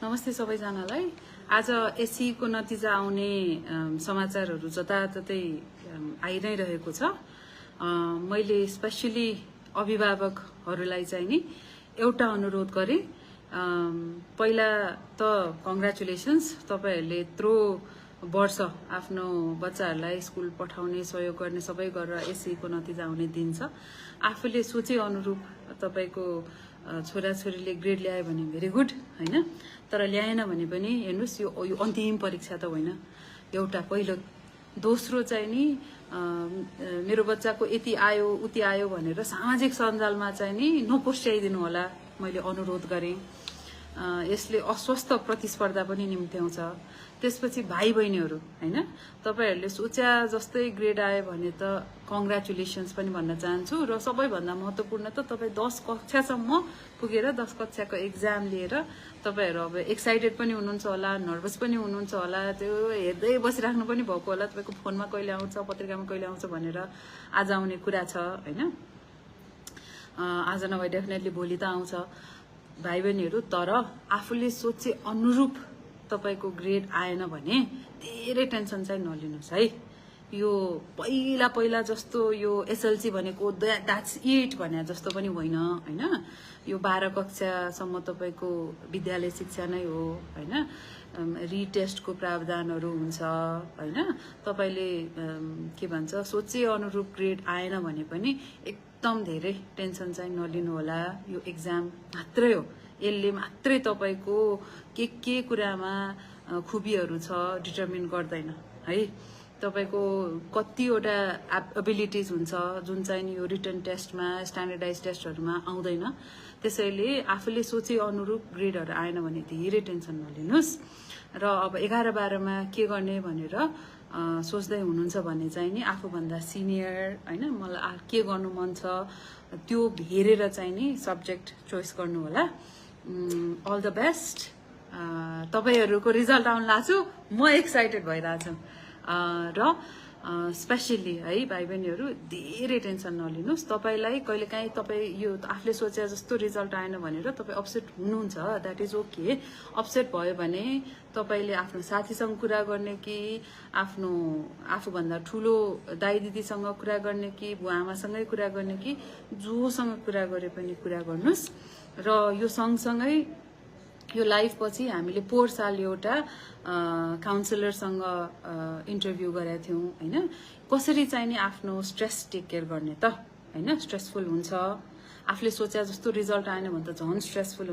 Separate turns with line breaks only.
नमस्ते सबैजनालाई। आज एससी को नतिजा आउने समाचारहरू जताततै आइ नै रहेको छ। मैले स्पेशली अभिभावकहरूलाई चाहिँ नि एउटा अनुरोध गरे। पहिला त कंग्रेचुलेसन्स, तपाईहरुले यत्रो वर्ष आफ्नो बच्चाहरूलाई स्कुल पठाउने सहयोग गर्ने सबै गरेर एससी को नतिजा आउने दिन छ। आफूले सोचे अनुरूप तपाईको छोराछोरीले ग्रेड ल्यायो भने भेरी गुड हैन, तर ल्याएन भने पनि हेर्नुस् यो अन्तिम परीक्षा त होइन, एउटा पहिलो। दोस्रो चाहिँ नि मेरो बच्चाको यति आयो उति आयो भनेर सामाजिक सञ्जालमा चाहिँ नि नपोस्ट्याइदिनु होला, मैले अनुरोध गरे। यसले अस्वस्थ प्रतिस्पर्धा पनि निम्त्याउँछ। त्यसपछि भाइ बहिनीहरू हैन, तपाईहरुले सोच्या जस्तै ग्रेड आयो भने त कंग्रेचुलेसन्स पनि भन्न चाहन्छु। र सबैभन्दा महत्त्वपूर्ण त तपाई 10 कक्षासम्म पुगेर 10 कक्षाको एक्जाम लिएर तपाईहरु अब एक्साइटेड पनि हुनुहुन्छ होला, नर्भस पनि हुनुहुन्छ होला, त्यो हेर्दै बसिराख्नु पनि भएको होला। तपाईको फोनमा कहिले आउँछ, पत्रिकामा कहिले आउँछ भनेर आज आउने कुरा छ हैन। आज नभए डेफिनेटली भोलि त आउँछ भाइ बहिनीहरू। तर आफूले सोचे अनुरूप तपाईको ग्रेड आएन भने धेरै टेन्सन चाहिँ नलिनुस् है। यो पहिला पहिला जस्तो यो एसएलसी भनेको द्याट्स इट भने जस्तो पनि होइन हैन। यो 12 कक्षासम्म तपाईको विद्यालय शिक्षा नै हो हैन। रिटेस्टको प्रावधानहरू हुन्छ हैन। तपाईले के भन्छ सोचे अनुरूप ग्रेड आएन भने पनि एकदम धेरै टेन्सन चाहिँ नलिनु होला। यो एक्जाम मात्रै हो, यसले मात्रै तपाईको के कुरामा खुबीहरू छ डिटरमिन गर्दैन है। तपाईको कतिवटा एबिलिटिज हुन्छ जुन चाहिँ नि यो रिटन टेस्टमा, स्ट्यान्डर्डाइज टेस्टहरुमा आउँदैन। त्यसैले आफूले सोचे अनुरूप ग्रेडहरु आएन भने धेरै टेन्सन नलिनुस्। र अब 11-12 मा के गर्ने भनेर सोच्दै हुनुहुन्छ भने चाहिँ नि आफूभन्दा सिनियर हैन, मलाई के गर्नु मन छ त्यो हेरेर चाहिँ नि सब्जेक्ट चोइस गर्नु होला। All the best. तपाईहरुको रिजल्ट आउन लाग्छु, म एक्साइटेड भइराछु। र स्पेशली है भाइ बहिनीहरू धेरै टेन्सन नलिनुस्। तपाईलाई कहिलेकाहीँ तपाई यो आफूले सोचे जस्तो रिजल्ट आएन भनेर तपाई अपसेट हुनुहुन्छ, द्याट इज ओके। अपसेट भयो भने तपाईले आफ्नो साथीसँग कुरा गर्ने कि आफ्नो आफूभन्दा ठुलो दाइ दिदीसँग कुरा गर्ने कि बुवा आमासँगै कुरा गर्ने कि जोसँग कुरा गरे पनि कुरा गर्नुस्। र यो सँगसँगै यो लाइफ पछि हामीले पोहोर साल एउटा काउन्सिलरसँग इन्टरभ्यू गरेका थियौं हैन। कसरी चाहिँ नि आफ्नो स्ट्रेस टेक केयर गर्ने त हैन। स्ट्रेसफुल हुन्छ, आफूले सोचे जस्तो रिजल्ट आएन भने त झन् स्ट्रेसफुल